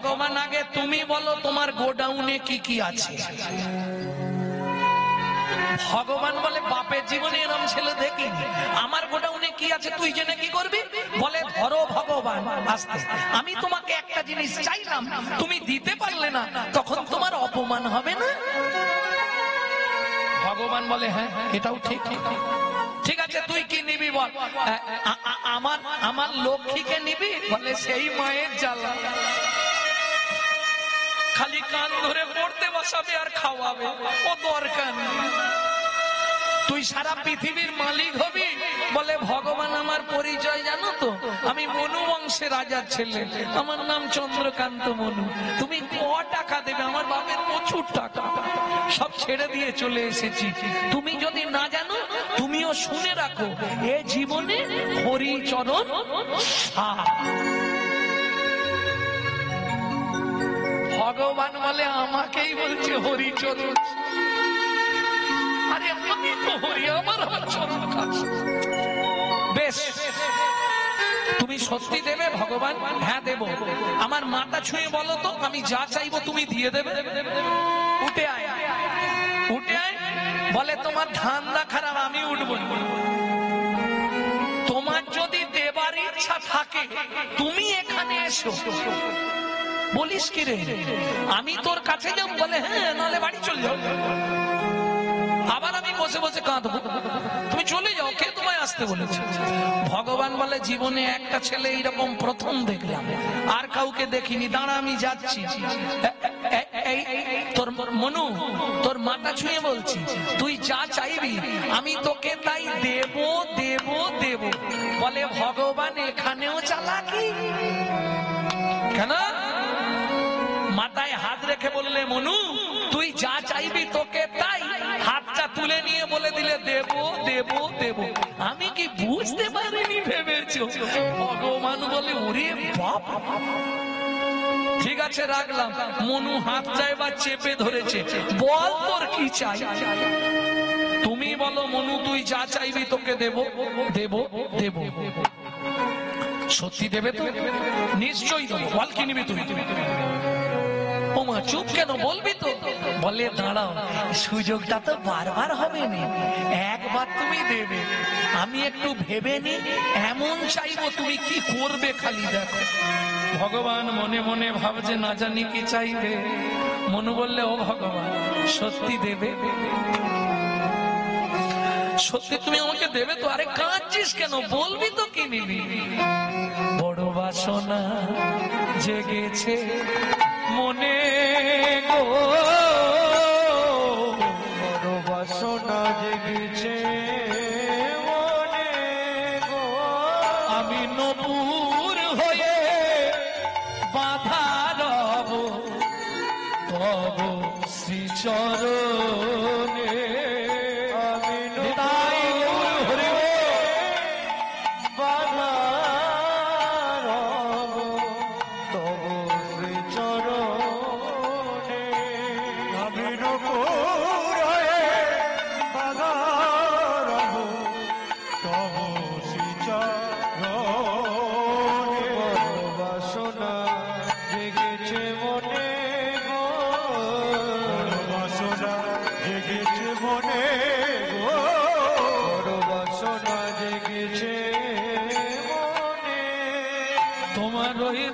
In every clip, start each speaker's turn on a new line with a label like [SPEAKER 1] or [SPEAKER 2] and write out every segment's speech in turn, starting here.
[SPEAKER 1] ভগবান আগে তুমি বলো তোমার গোডাউনে কি কি আছে। ভগবান বলে বাপের জীবনে এরম ছেলে দেখিনি, আমার গোডাউনে কি আছে তুই জেনে কি করবি? বলে ধরো ভগবান আস্তে, আমি তোমাকে একটা জিনিস চাইলাম তুমি দিতে পারলে না, তখন তোমার অপমান হবে না? ভগবান বলে হ্যাঁ এটাও ঠিক, ঠিক আছে তুই কি নিবি বল। আমার লক্ষ্মীকে নিবি? বলে সেই মায়ের জ্বালা, খালি কান ধরে পড়তে বসাবে আর খাওয়াবে, ও দরকার নেই। তুই সারা পৃথিবীর মালিক হবি? বলে ভগবান আমার পরিচয় জানো তো, আমি মনু বংশের রাজার ছেলে, আমার নাম চন্দ্রকান্ত মনু। তুমি ক টাকা দেবে? আমার বাপের প্রচুর টাকা, সব ছেড়ে দিয়ে চলে এসেছি। তুমি যদি না জানো তুমিও শুনে রাখো, এ জীবনে হরিচরণ সার। ভগবান বলে আমাকেই বলছে হরিচরণ, আরে আমি তো হরি, আমার চরণ কাছে। বেশ তুমি সত্যি দেবে? ভগবান হ্যাঁ দেব। আমার মাথা ছুঁয়ে বলো তো, আমি যা চাইবো তুমি দিয়ে দেবে? উঠে আয়, উঠে আয়। বলে তোমার ধান্দা খারাপ, আমি উঠবো। তোমার যদি দেবার ইচ্ছা থাকে তুমি এখানে এসো। বলিস কি রে, আমি তোর কাছে যাবো? বলে হ্যাঁ, নাহলে বাড়ি চলে যাও। আবার আমি বসে বসে কাঁদবো? তুমি চলে যাও, কে তোমায় আসতে বলেছে? ভগবান বলে জীবনে একটা ছেলে এইরকম প্রথম দেখলাম, আর কাউকে দেখিনি, দাঁড়া আমি যাচ্ছি। তোর মনু, তোর মাথা ছুঁয়ে বলছি, তুই যা চাইবি আমি তোকে তাই দেব দেব দেব। বলে ভগবান এখানেও চালাকি কেন? মাথায় হাত রেখে বললে মনু তুই যা চাইবি তোকে তাই, হাতটা তুলে নিয়ে বলে দিলে দেব দেব দেব। আমি কি বুঝতে পারিনি ভেবেছো? ভগবান বলে ওরে বাপ, ঠিক আছে রাখলাম। মনু হাতটা এবার চেপে ধরেছে, বল তোর কি চাই? তুমি বলো মনু, তুই যা চাইবি তোকে দেব দেব দেব। সত্যি দেবে তো? নিশ্চয়ই দেবো। বল কি নিবি তুই? ওমা চুপ কেন, বলবি তো? বলে দাঁড়াও, সুযোগটা তো বারবার হবে না, একবার তুমি দেবে, আমি একটু ভেবে নি, এমন চাইবো তুমি কি করবে খালি দেখো। ভগবান মনে মনে ভাবছে না জানি কি চাইবে। মনু বললে ও ভগবান সত্যি দেবে? সত্যি তুমি আমাকে দেবে তো? আরে কাঁদছিস কেন, বলবি তো কি নিবি? বড় বাসনা জেগেছে মনে গো, বড় বাসনা জেগেছে মনে গো, আমি নপুর হয়ে বাঁধা রব তব শ্রীচরণে।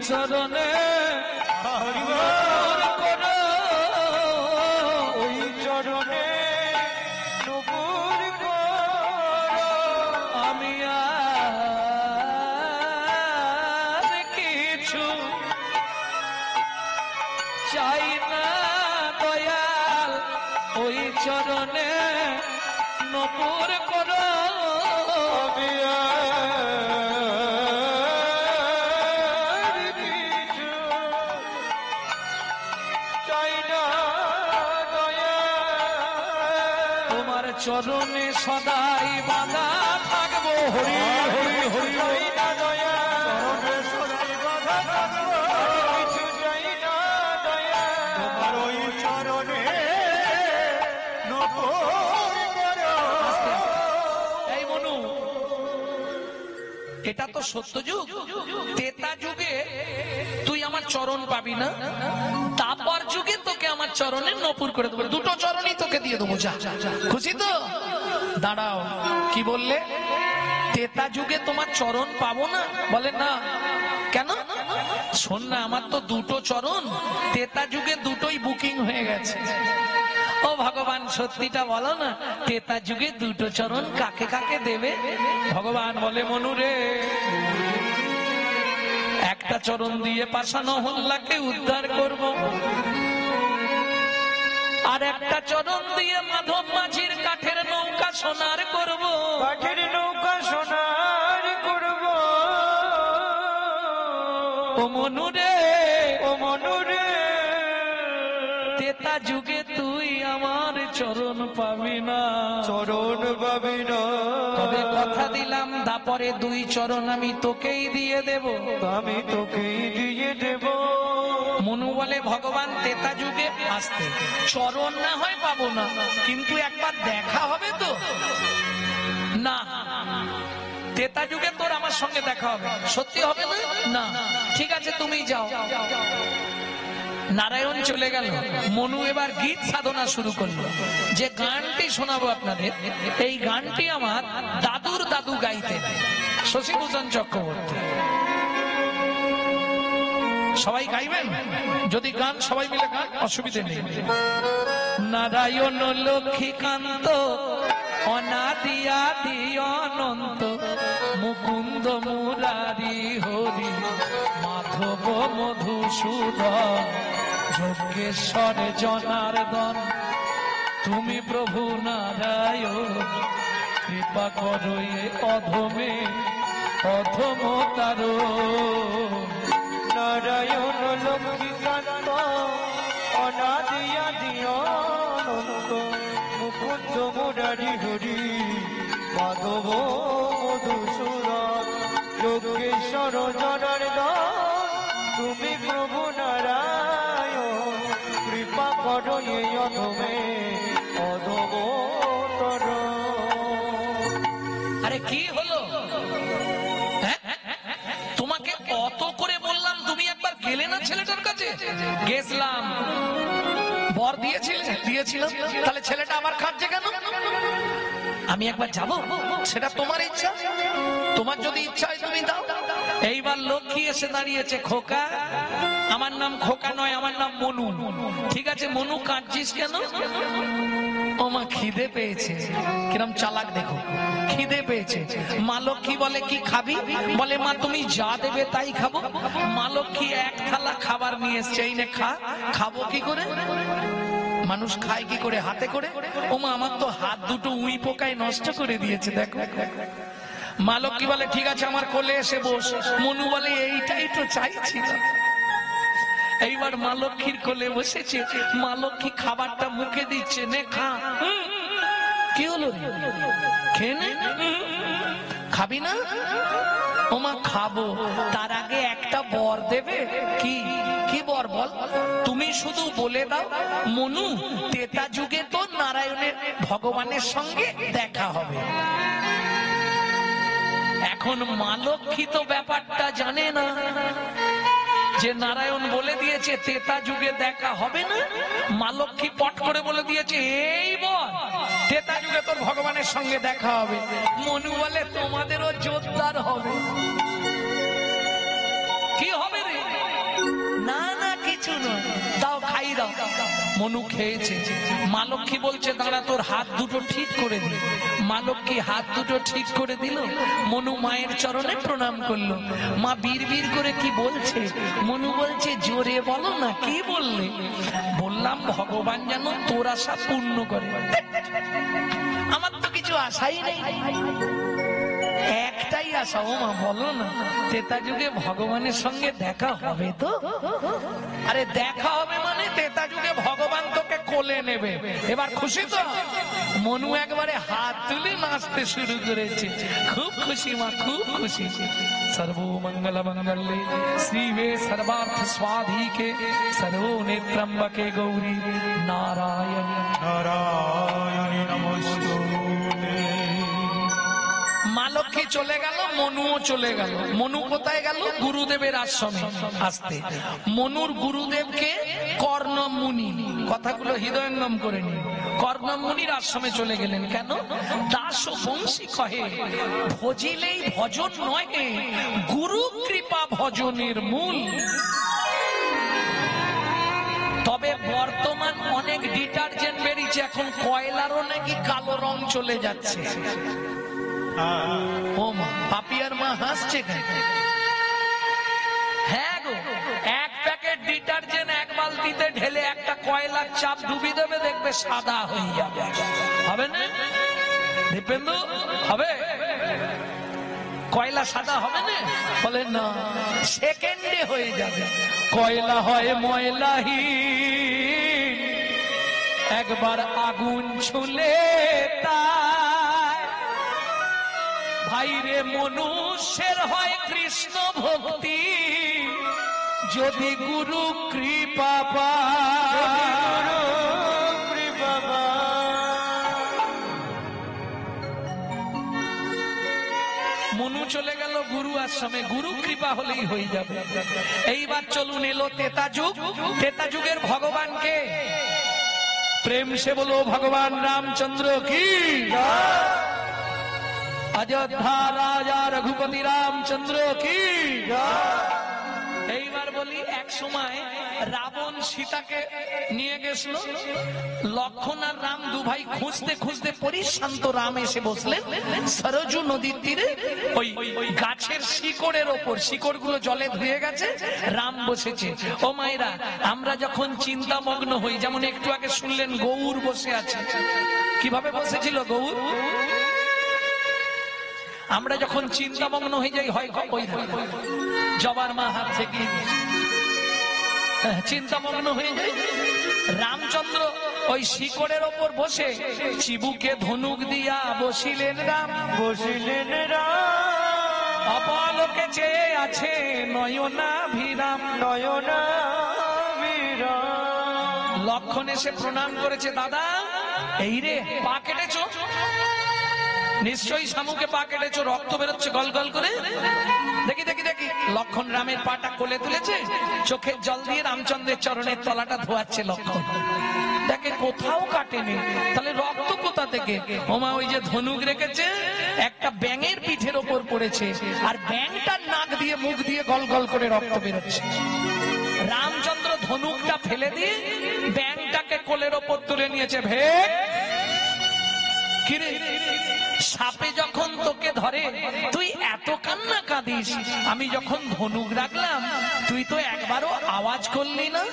[SPEAKER 1] চরণে ওই চরণে নপুর করো, আমি আর কিছু চাই না দয়াল, ওই চরণে নপুর করো, আমি চরণে সদাই বাঁধা থাকবো। হরি হরি হরি হরি না দয়া, চরণে সদাই বাঁধা থাকবো, কিছু চাই না দয়া, তোমার ওই চরণে নপুর করো। এই মনু এটা তো সত্য যুগ, ত্রেতা যুগে তুই আমার চরণ পাবি না, তারপর যুগে তোকে আমার চরণে নপুর করে দেবো, দুটো চরণই তোকে দিয়ে দেবো, যা। খুশি তো? দাঁড়াও, কি বললে? ত্রেতা যুগে তোমার চরণ পাবো না? বলে না। কেন? শোন না, আমার তো দুটো চরণ, ত্রেতা যুগে দুটোই বুকিং হয়ে গেছে। ও ভগবান, সত্যিটা বলো না, ত্রেতা যুগে দুটো চরণ কাকে কাকে দেবে? ভগবান বলে, মনু রে, একটা চরণ দিয়ে পাষাণ হল্লাকে উদ্ধার করব, আর একটা চরণ দিয়ে মাধব মাঝির কাঠের নৌকা সোনার করব,
[SPEAKER 2] কাঠের নৌকা সোনার করব।
[SPEAKER 1] ও মনু রে,
[SPEAKER 2] ও মনু রে,
[SPEAKER 1] ত্রেতা যুগে তুই আমার চরণ পাবি না,
[SPEAKER 2] চরণ পাবি না।
[SPEAKER 1] তবে কথা দিলাম, দাপরে দুই চরণ আমি তোকেই দিয়ে দেব,
[SPEAKER 2] আমি তোকেই দিয়ে দেব।
[SPEAKER 1] মনু বলে, ভগবান ত্রেতা যুগে আসতে চরণ না হয় পাবো না, কিন্তু একবার দেখা হবে তো? না, ত্রেতা যুগে তোর আমার সঙ্গে দেখা হবে। সত্যি হবে না? না। ঠিক আছে, তুমি যাও। নারায়ণ চলে গেল, মনু এবার গীত সাধনা শুরু করলো। যে গানটি শোনাবো আপনাদের, এই গানটি আমার দাদুর দাদু গাইতেন, শশীভূষণ চক্রবর্তী। সবাই গাইবেন? যদি গান সবাই মিলে গান, অসুবিধে নেই। নারায়ণ লক্ষ্মীকান্ত অনাদি আদি অনন্ত, মুকুন্দ মুরারি হরি মাধব মধুসূদন, যজ্ঞেশ্বর জনার্দন, তুমি প্রভু নারায়ণ, কৃপা করো এ অধমে অধমতারো।
[SPEAKER 2] নারায়ণ লক্ষ্মীকান্ত অনাদি আদি অনন্ত, মুকুন্দ মুরারি হরি মাধব মধুসূদন, যোগেশ্বর জনার্দন, তুমি প্রভু নারায়ণ, কৃপা করো এই অধমে অধমতর।
[SPEAKER 1] আরে কি হলো? তোমাকে কত করে বললাম, তুমি একবার গেলে না ছেলেটার কাছে? গেছিলাম। বর দিয়েছিলাম, তাহলে ছেলেটা আবার খাচ্ছে কেন? আমি একবার যাব, সেটা তোমার ইচ্ছা, তোমার যদি ইচ্ছা হয় তুমি দাও। এইবার লক্ষ্মী এসে দাঁড়িয়েছে, খোকা, আমার নাম খোকা নয়, আমার নাম মনু। ঠিক আছে মনু, কাঁদছিস কেন? ও মা, খিদে পেয়েছে। কিরম চালাক দেখো, খিদে পেয়েছে। মা লক্ষ্মী বলে, কি খাবি? বলে, মা তুমি যা দেবে তাই খাবো। মা লক্ষ্মী এক থালা খাবার নিয়ে এসছে, এই নে খা। খাবো কি করে? মানুষ খায় কি করে? হাতে করে। ও মা, আমার তো হাত দুটো উই পোকায় নষ্ট করে দিয়েছে, দেখো। মা লক্ষ্মী বলে, ঠিক আছে আমার কোলে এসে বস। মনু বলে, এইটাই তো চাইছিলাম। এইবার মা লক্ষ্মীর কোলে বসেছে, মা লক্ষ্মী খাবারটা মুখে দিচ্ছে, নে খা। কি হলো? খেয়ে নে। খাবি না? ও মা, খাবো, তার আগে একটা বর দেবে। কি কি বর বল? তুমি শুধু বলে দাও, মনু, ত্রেতা যুগে তো নারায়ণের ভগবানের সঙ্গে দেখা হবে। এখন মা লক্ষ্মী তো ব্যাপারটা জানে না, যে নারায়ণ বলে দিয়েছে ত্রেতা যুগে দেখা হবে না। মা লক্ষ্মী পট করে বলে দিয়েছে, এই বল, ত্রেতা যুগে তোর ভগবানের সঙ্গে দেখা হবে। মনু বলে, তোমাদেরও জোরদার হবে। কি হবে রে? না না, কিছু নয়, দাও, খাই দাও। মনু খেয়েছে। মা লক্ষ্মী বলছে, দাঁড়া, তোর হাত দুটো ঠিক করে দিল। মা লক্ষ্মী হাত দুটো ঠিক করে দিল। মনু মায়ের চরণে প্রণাম করলো। মা বীর করে কি বলছে? মনু বলছে, জোরে বলো না, কি বললে? বললাম, ভগবান যেন তোর আশা পূর্ণ করে। আমার তো কিছু আশাই নেই, একটাই আশা। ও মা, বলো না, ত্রেতা যুগে ভগবানের সঙ্গে দেখা হবে তো? আরে দেখা হবে মানে ত্রেতা যুগে ভগবান তোকে কোলে নেবে। এবার খুশি তো? মনু একবারে হাত তুলে নাচতে শুরু করেছে। খুব খুশি মা, খুব খুশি। সর্বমঙ্গল মঙ্গলে শিবে সর্বার্থ স্বাধিকে, সর্বো নেত্রম্বকে গৌরী নারায়ণী নারায়ণী নমস্তুতে। মা লক্ষ্মী চলে গেল, মনুও চলে গেল। মনু কোথায় গেল? গুরুদেবের আশ্রমে। আসতে মনুর গুরুদেবকে কর্ণ মুনি, কথাগুলো হৃদয়ঙ্গম করে নিন, কর্ণ মুনির আশ্রমে চলে গেলেন। কেন? দাস ও বংশী কহে ভজিলেই ভজন নয়, গুরু কৃপা ভজনের মূল। তবে বর্তমান অনেক ডিটারজেন্ট বেরিয়েছে, এখন কয়লারও নাকি কালো রং চলে যাচ্ছে। ও মা, পাপিয়ার মা হাসছে কেন? হ্যাঁ গো, এক প্যাকেট ডিটারজেন্ট এক বালতিতে ঢেলে একটা কয়লার চাপ ডুবি দেবে, দেখবে সাদা হয়ে যাবে। হবে না দীপেন্দু? হবে? কয়লা সাদা হবে না? বলে না, সেকেন্ডে হয়ে যাবে। কয়লা হয় ময়লাহীন, একবার আগুন ছুলে তাই। ভাইরে মনুষ্যের হয় কৃষ্ণ ভক্তি, যদি গুরু কৃপা পায়। মনু চলে গেল গুরু আশ্রমে, গুরু কৃপা হলেই হয়ে যাবে। এইবার চলুন, এলো তেতা যুগ। তেতা যুগের ভগবানকে প্রেম সে বলো ভগবান রামচন্দ্র কি। অযোধ্যা রাজা রঘুপতি রামচন্দ্র কি। এইবার বলি, এক সময় রাবণ সীতাকে নিয়ে গেছিল। লক্ষণ আর রাম দু ভাই খুঁজতে খুঁজতে পরিশান্ত রাম এসে বসলেন সরজু নদীর তীরে, ওই গাছের শিকড়ের ওপর। শিকড় গুলো জলে ধুয়ে গেছে, রাম বসেছে। ও মায়েরা, আমরা যখন চিন্তামগ্ন হই, যেমন একটু আগে শুনলেন গৌর বসে আছে। কিভাবে বসেছিল গৌর? আমরা যখন চিন্তামগ্ন হয়ে যাই, হয় ওই জবার মা হাত থেকে চিন্তামগ্ন হয়ে যাই, রামচন্দ্র ওই শিকড়ের ওপর বসে চিবুকে ধনুক দিয়া বসিলেন রাম।
[SPEAKER 2] বসিলেন রাম,
[SPEAKER 1] অপলোকে চেয়ে আছে নয়নাভিরাম।
[SPEAKER 2] নয়নাভিরাম।
[SPEAKER 1] লক্ষণ এসে প্রণাম করেছে, দাদা এই রে পা কেটেছ? নিশ্চয়ই শামুকে পা কেটেছ, রক্ত বেরোচ্ছে গল গল করে। দেখি দেখি দেখি। লক্ষণ রামের পাটা কোলে তুলেছে, চোখের জল দিয়ে রামচন্দ্রের চরণের তলাটা ধোয়াচ্ছে লক্ষণ। দেখে কোথাও কাটেনি, তাহলে রক্ত কোথা থেকে? ওমা, ওই যে ধনুক রেখেছে একটা ব্যাঙের পিঠের ওপর পড়েছে, আর ব্যাঙটার নাক দিয়ে মুখ দিয়ে গল গল করে রক্ত বেরোচ্ছে। রামচন্দ্র ধনুকটা ফেলে দিয়ে ব্যাঙটাকে কোলের ওপর তুলে নিয়েছে। ভেক কিরে, সাপে যখন তোকে ধরে তুই এত কান্না কাঁদিস, আমি যখন ধনুক রাখলাম তুই তো একবারও আওয়াজ করলি না।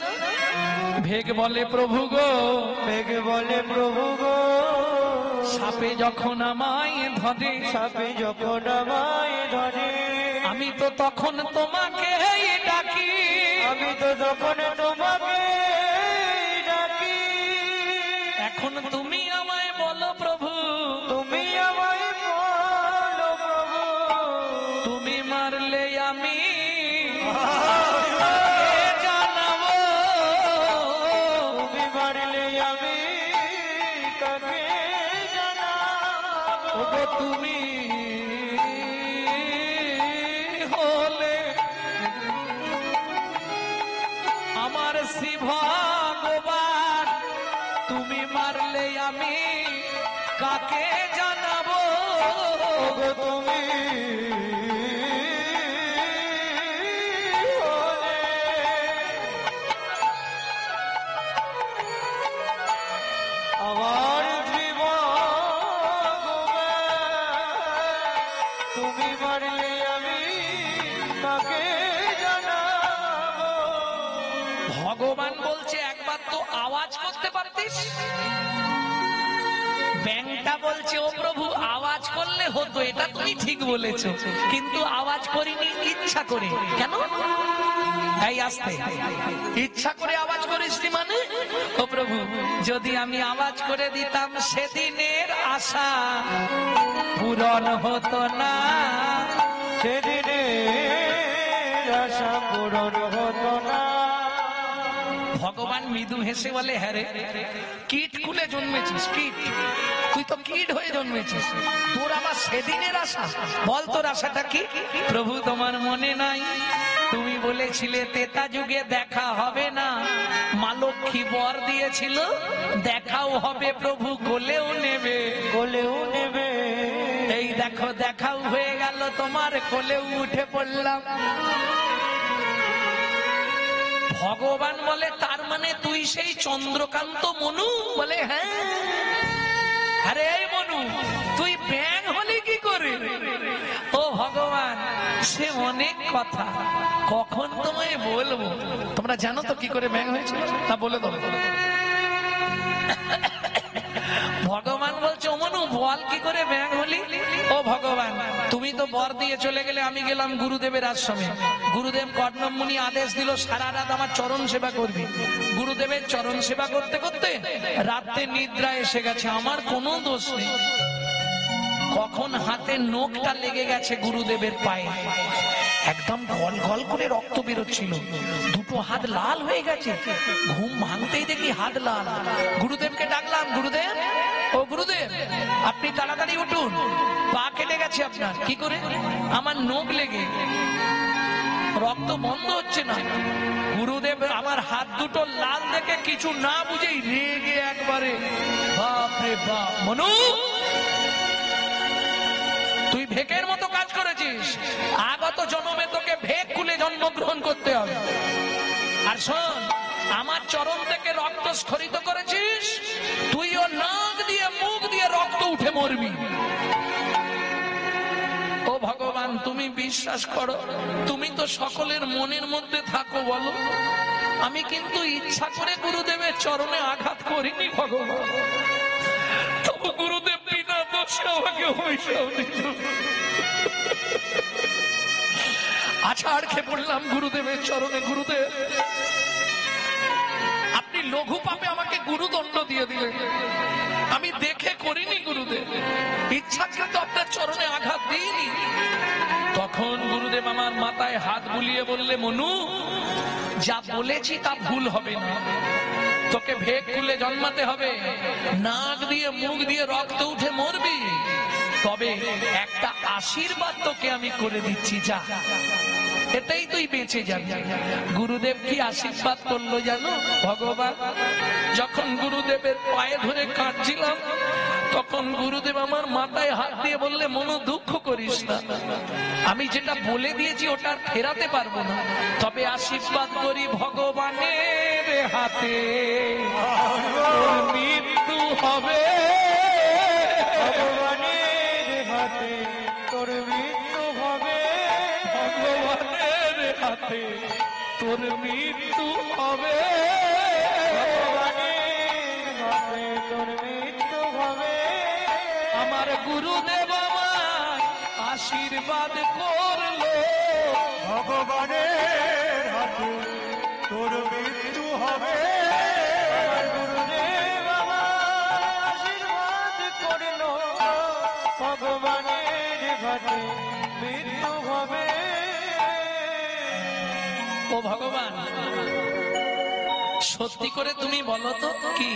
[SPEAKER 1] ভেগ বলে প্রভু গো,
[SPEAKER 2] বেগ বলে প্রভু গো,
[SPEAKER 1] সাপে যখন আমায় ধরে,
[SPEAKER 2] সাপে যখন আমায় ধরে,
[SPEAKER 1] আমি তো তখন তোমাকে ডাকি,
[SPEAKER 2] আমি তো তখন তোমাকে ডাকি।
[SPEAKER 1] এখন তুমি আমায় বলো প্রভু,
[SPEAKER 2] তুমি আমায় বলো প্রভু,
[SPEAKER 1] তুমি মারলে আমি জানাবো,
[SPEAKER 2] তুমি মারলে আমি কাকে জানাবো।
[SPEAKER 1] ওগো তুমি হলে আমার শ্রী ভগবান, তুমি মারলে আমি কাকে জানাবো।
[SPEAKER 2] ওগো তুমি হলে আমার জীবন, তুমি মারলে আমি কাকে জানাবো।
[SPEAKER 1] ভগবান বলছে একবার তো আওয়াজ করতে পারতিস। ব্যাংটা বলছে ও প্রভু আওয়াজ করলে হতো, এটা তুমি ঠিক বলেছো, কিন্তু আওয়াজ করিনি ইচ্ছা করে। কেন? এই আসতে ইচ্ছা করে আওয়াজ করিসনি মানে? ও প্রভু, যদি আমি আওয়াজ করে দিতাম সেদিনের আশা পূরণ হতো না,
[SPEAKER 2] সেদিনের আশা পূরণ হতো না।
[SPEAKER 1] ভগবান মৃদু হেসে বলে, হ্যাঁ রে, কীট কুলে জন্মেছিস, কীট, তুই তো কীট হয়ে জন্মেছিস, তোর আবার সেদিনের আশা, বল তোর আশাটা কি? প্রভু তোমার মনে নাই তুমি বলেছিলে তেতা যুগে দেখা হবে না, মা লক্ষ্মী বর দিয়েছিল দেখাও হবে, প্রভু কোলেও নেবে,
[SPEAKER 2] কোলেও নেবে।
[SPEAKER 1] এই দেখো দেখাও হয়ে গেল, তোমার কোলেও উঠে পড়লাম। ভগবান বলে, তার মানে তুই সেই চন্দ্রকান্ত মনু? বলে, হ্যাঁ। আরে এই মনু, তুই ব্যাঙ হলি কি করে? ও ভগবান, সে অনেক কথা, কখন তোমায় বলবো। তোমরা জানো তো কি করে ব্যাঙ হয়েছিল? তা বলে দাও। ভগবান বলছে, ও মনু বল কি করে ব্যাঙ হলি? ও ভগবান, তুমি তো বর দিয়ে চলে গেলে, আমি গেলাম গুরুদেবের আশ্রমে, গুরুদেব কর্ণম মুনি আদেশ দিল সারা রাত আমার চরণ সেবা করবি। গুরুদেবের চরণ সেবা করতে করতে রাতে নিদ্রা এসে গেছে, আমার কোনো দোষ নেই। কখন হাতে নখটা লেগে গেছে গুরুদেবের পায়ে, একদম গল গল করে রক্ত বেরোচ্ছিল, দুটো হাত লাল হয়ে গেছে। ঘুম ভাঙতেই দেখি হাত লাল। গুরুদেবকে ডাকলাম, গুরুদেব, ও গুরুদেব, আপনি তাড়াতাড়ি উঠুন, পা কেটে গেছে আপনার। কি করে? আমার নখ লেগে রক্ত বন্ধ হচ্ছে না। গুরুদেব আমার হাত দুটো লাল দেখে কিছু না বুঝেই রেগে একবারে, বাপ রে বাপ, মনু তুই ভেকের মতো কাজ করেছিস, আগত জন্মে তোকে ভেক খুলে জন্মগ্রহণ করতে হবে। আর শোন, আমার চরণ থেকে রক্ত স্খলিত করেছিস, তুইও নাক দিয়ে মুখ দিয়ে রক্ত উঠে মরবি। ও ভগবান, তুমি বিশ্বাস করো, তুমি তো সকলের মনের মধ্যে থাকো, বলো। আমি কিন্তু ইচ্ছা করে গুরুদেবের চরণে আঘাত করিনি ভগবান, তবু গুরুদেব বিনা দোষে আমাকে অভিশাপ দিল। আছাড় খেয়ে পড়লাম গুরুদেবের চরণে। গুরুদেব, আপনি লঘু পাপে আমাকে গুরুদণ্ড দিয়ে দিলেন, আমি দেখে করিনি গুরুদেব, ইচ্ছাকৃত আপনার চরণে আঘাত দিইনি। তখন গুরুদেব আমার মাথায় হাত বুলিয়ে বললে, মনু, যা বলেছি তা ভুল হবে না, তোকে ভেক খুলে জন্মাতে হবে, নাক দিয়ে মুখ দিয়ে রক্ত উঠে মরবি, তবে একটা আশীর্বাদ তোকে আমি করে দিচ্ছি, যা, এতেই তুই বেঁচে যাবি। গুরুদেব কি আশীর্বাদ করলো জানো ভগবান? যখন গুরুদেবের পায়ে ধরে কাঁদছিলাম, তখন গুরুদেব আমার মাথায় হাত দিয়ে বললে, মনো দুঃখ করিস না, আমি যেটা বলে দিয়েছি ওটা ফেরাতে পারবো না, তবে আশীর্বাদ করি ভগবানের হাতে মৃত্যু হবে,
[SPEAKER 2] ভগবানের হাতে তোর মৃত্যু হবে,
[SPEAKER 1] ভগবানের হাতে তোর মৃত্যু হবে,
[SPEAKER 2] ভগবানের হাতে তোর মৃত্যু হবে।
[SPEAKER 1] আমার গুরুদেব আমার আশীর্বাদ করলো,
[SPEAKER 2] ভগবানের হাতে তোর মৃত্যু হবে, আমার গুরুদেব আমার আশীর্বাদ করলো, ভগবানের হাতে মৃত্যু হবে।
[SPEAKER 1] ও ভগবান, সত্যি করে তুমি বলো তো কি?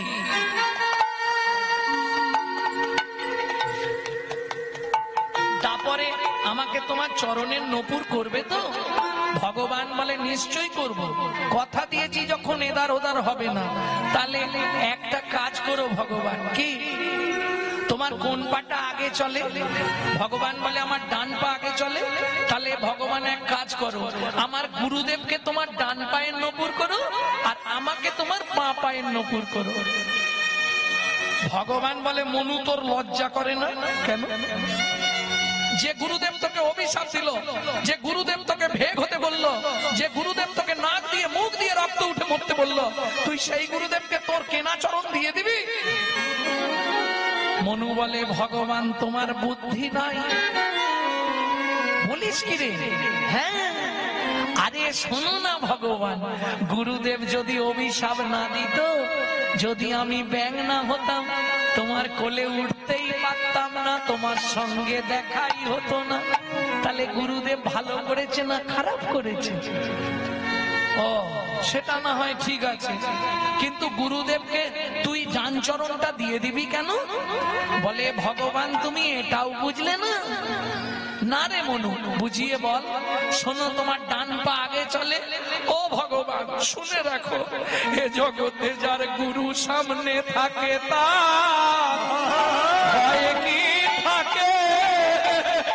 [SPEAKER 1] তারপরে আমাকে তোমার চরণের নপুর করবে তো? ভগবান বলে, নিশ্চয়ই করব, কথা দিয়েছি যখন এদার ওদার হবে না। তাহলে একটা কাজ করো ভগবান। কি? তোমার কোন পাটা আগে চলে? ভগবান বলে, আমার ডান পা আগে চলে। তাহলে ভগবান এক কাজ করো, আমার গুরুদেবকে তোমার ডান পায়ের নপুর করো, আর আমাকে তোমার বাঁ পায়ের নপুর করো। ভগবান বলে, মনু তোর লজ্জা করে না? কেন? যে গুরুদেব তোকে অভিশাপ দিল, যে গুরুদেব তোকে ভেগ হতে বললো, যে গুরুদেব তোকে নাক দিয়ে মুখ দিয়ে রক্ত উঠে মরতে বললো, তুই সেই গুরুদেবকে তোর কেনা চরণ দিয়ে দিবি? মনু বলে, ভগবান তোমার বুদ্ধি নাই, বলিস কি রে? হ্যাঁ, আরে শোনো না ভগবান, গুরুদেব যদি অভিশাপ না দিত, যদি আমি ব্যাঙ না হতাম, তোমার কোলে উঠতেই পারতাম না, তোমার সঙ্গে দেখাই হতো না, তাহলে গুরুদেব ভালো করেছে না খারাপ করেছে? ও সেটা না হয় ঠিক আছে, কিন্তু গুরুদেবকে তুই ডানচরণটা দিয়ে দিবি কেন? বলে ভগবান তুমি এটাও বুঝলে না? না রে মনু, বুঝিয়ে বল। শোনো, তোমার ডান পা আগে চলে। ও ভগবান শুনে রাখো, এ জগতে যার গুরু সামনে থাকে তার ভয় কি থাকে?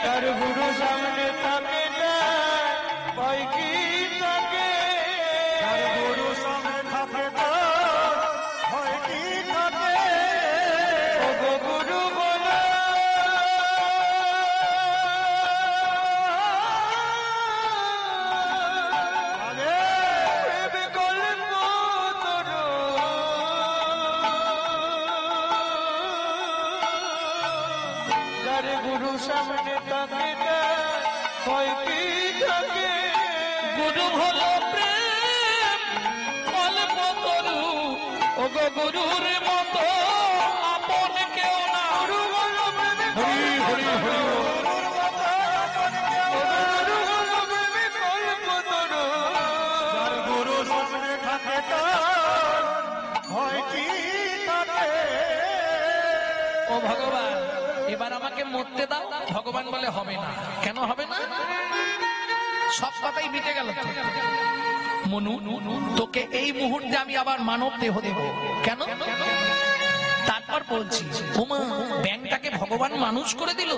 [SPEAKER 2] তার গুরু সামনে থাকে না, ভয় কি থাকে? তার গুরু সামনে থাকে না, ভয় কি থাকে? ওগো গুরু বলো, গুরু সামনে থাকে না, ভয় কি থাকে?
[SPEAKER 1] গুরু হলো প্রেম অল্প তরু, ওগো গুরুর মতো আপন কেউ না।
[SPEAKER 2] গুরু বলো প্রেমে হরি হরি হরি, গুরুর মতো আপন কেউ না। গুরু বলো প্রেমে কল্পতরু, যার গুরু সামনে থাকে তার ভয় কি থাকে?
[SPEAKER 1] ও ভগবান এবার আমাকে মরতে দাও। ভগবান বলে হবে না। কেন হবে না? সব কথাই মিটে গেল তো। মনু, তোকে এই মুহূর্তে আমি আবার মানব দেহ দেব। কেন? তারপর বলছি, ওমা ব্যাংকটাকে ভগবান মানুষ করে দিল।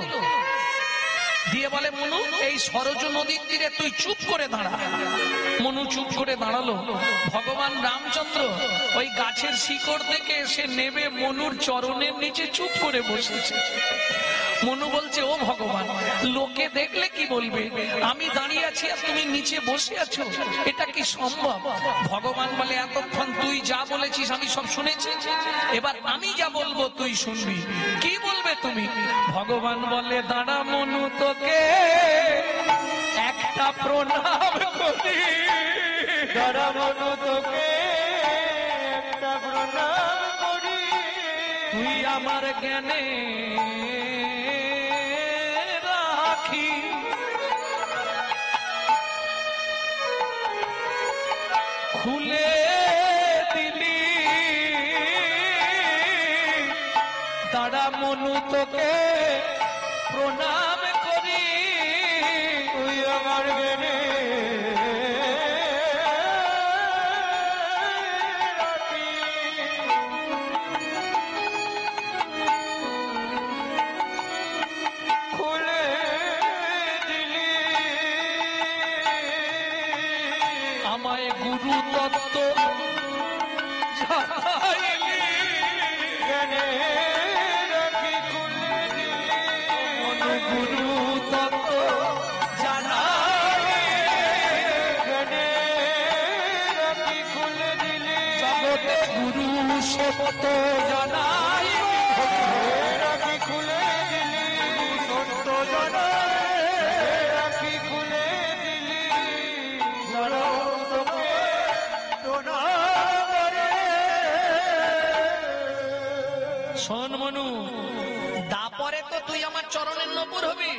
[SPEAKER 1] দিয়ে বলে মনু এই সরজ নদীর তীরে তুই চুপ করে দাঁড়া। মনু চুপ করে দাঁড়ালো। ভগবান রামচন্দ্র ওই গাছের শিকড় থেকে এসে নেবে মনুর চরণের নিচে চুপ করে বসেছে। মনু বলছে, ও ভগবান লোকে দেখলে কি বলবে? আমি দাঁড়িয়ে আছি আর তুমি নিচে বসে আছো, এটা কি সম্ভব? ভগবান বলে, এতক্ষণ তুই যা বলেছিস আমি সব শুনেছি, এবার আমি যা বলবো তুই শুনবি। কি বলবে তুমি? ভগবান বলে, দাঁড়া মনু, তোকে একটা প্রণাম করি।
[SPEAKER 2] দাঁড়া মনু, তোকে একটা প্রণাম করি।
[SPEAKER 1] তুই আমার জ্ঞানে রাখি, খুলে দিলি। দাঁড়া মনু, তোকে প্রণাম করি।
[SPEAKER 2] তুই আমার জ্ঞানে রাখি। খুলে দিলি
[SPEAKER 1] আমায় গুরু তত্ত্ব জানাইলি।
[SPEAKER 2] জ্ঞানে রাখি, খুলে দিলি
[SPEAKER 1] মনু গুরু তত্ত্ব জানাইলি।
[SPEAKER 2] জ্ঞানে রাখি, খুলে দিলি
[SPEAKER 1] জগতে গুরু সত্য জানাই।
[SPEAKER 2] রাখি, খুলে দিলি সত্য জানাই। রাখি, খুলে দিলি লড়াও তোকে প্রণাম করে।
[SPEAKER 1] শোন মনু, দাপরে তো তুই আমার চরণের নপুর হবি।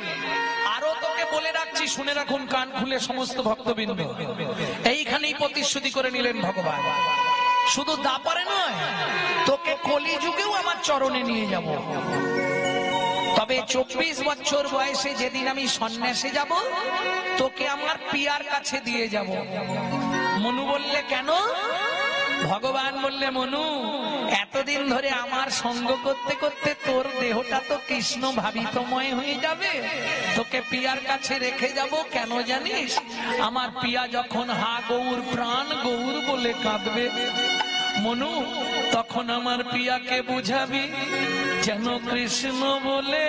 [SPEAKER 1] আরো তোকে বলে রাখছি, শুনে রাখুন কান খুলে সমস্ত ভক্তবৃন্দ। এইখানেই প্রতিশ্রুতি করে নিলেন ভগবান। শুধু দাপরে নয়, তোকে কলিযুগেও আমার চরণে নিয়ে যাব। তবে 24 বছর বয়সে যেদিন আমি সন্ন্যাসে যাব, তোকে আমার পিয়ার কাছে দিয়ে যাব। মনু বললে, কেন? ভগবান বললে, মনু এতদিন ধরে আমার সঙ্গ করতে করতে তোর দেহটা তো কৃষ্ণ ভাবিতময় হয়ে যাবে। তোকে পিয়ার কাছে রেখে যাব। কেন জানিস? আমার পিয়া যখন হা গৌর প্রাণ গৌর বলে কাঁদবে, মনু তখন আমার পিয়াকে বুঝাবি যেন কৃষ্ণ বলে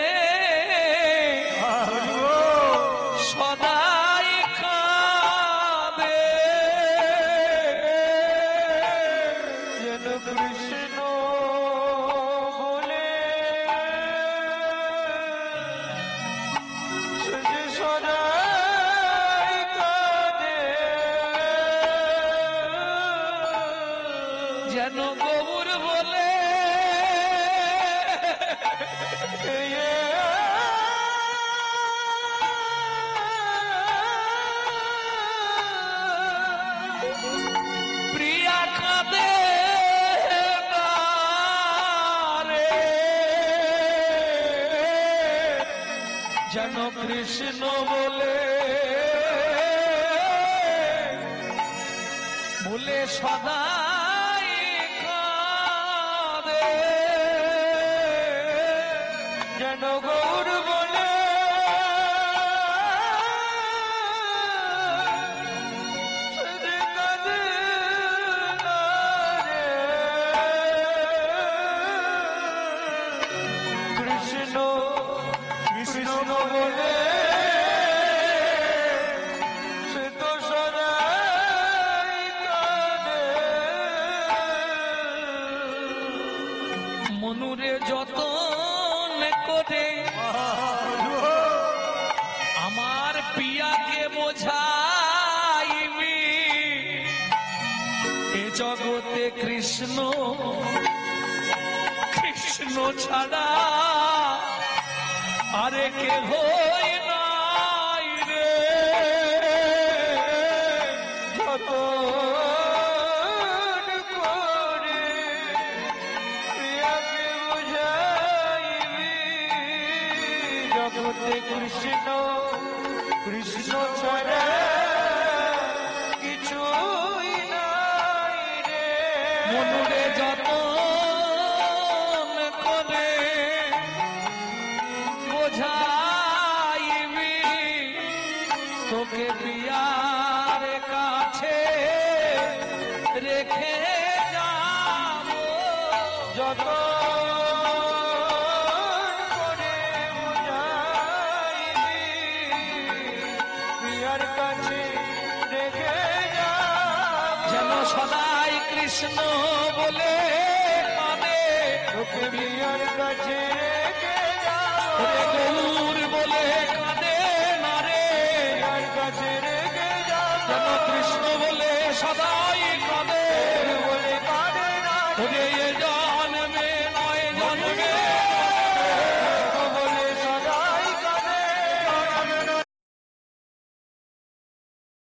[SPEAKER 1] সদাই কাঁদে।
[SPEAKER 2] যেন কৃষ্ণ বলে যে সদাই কাঁদে।
[SPEAKER 1] যেন গৌর বলে যেন কৃষ্ণ বলে বলে সদাই কাঁদে,
[SPEAKER 2] যেন গৌর বলে সে কাঁদে না রে। কৃষ্ণ কৃষ্ণ বলে সে তো সদাই কাঁদে।
[SPEAKER 1] মনুরে যতন করে আমার পিয়াকে বোঝাইবি, এ জগতে কৃষ্ণ কৃষ্ণ ছাড়া আরে কে হই নাই রে।
[SPEAKER 2] যতন করে প্রিয়াকে বুঝাইবি, জগতে কৃষ্ণ কৃষ্ণ ছাড়া কিছুই নাই রে।
[SPEAKER 1] মনুরে যতন করে বোঝাইবি, তোকে পিয়ার কাছে রেখে যাব।
[SPEAKER 2] যতন করে বুঝাইবি, প্রিয়ার কাছে রেখে যাব।
[SPEAKER 1] যেন সদাই কৃষ্ণ বলে কাঁদে,
[SPEAKER 2] তোকে প্রিয়ার কাছে রেখে যাব।
[SPEAKER 1] ওরে গৌর বলে কাঁদে না রে।
[SPEAKER 2] প্রিয়ার কাছে রেখে যাব।
[SPEAKER 1] যেন কৃষ্ণ বলে সদাই কাঁদে,
[SPEAKER 2] বলে কাঁদে না রে।
[SPEAKER 1] ওরে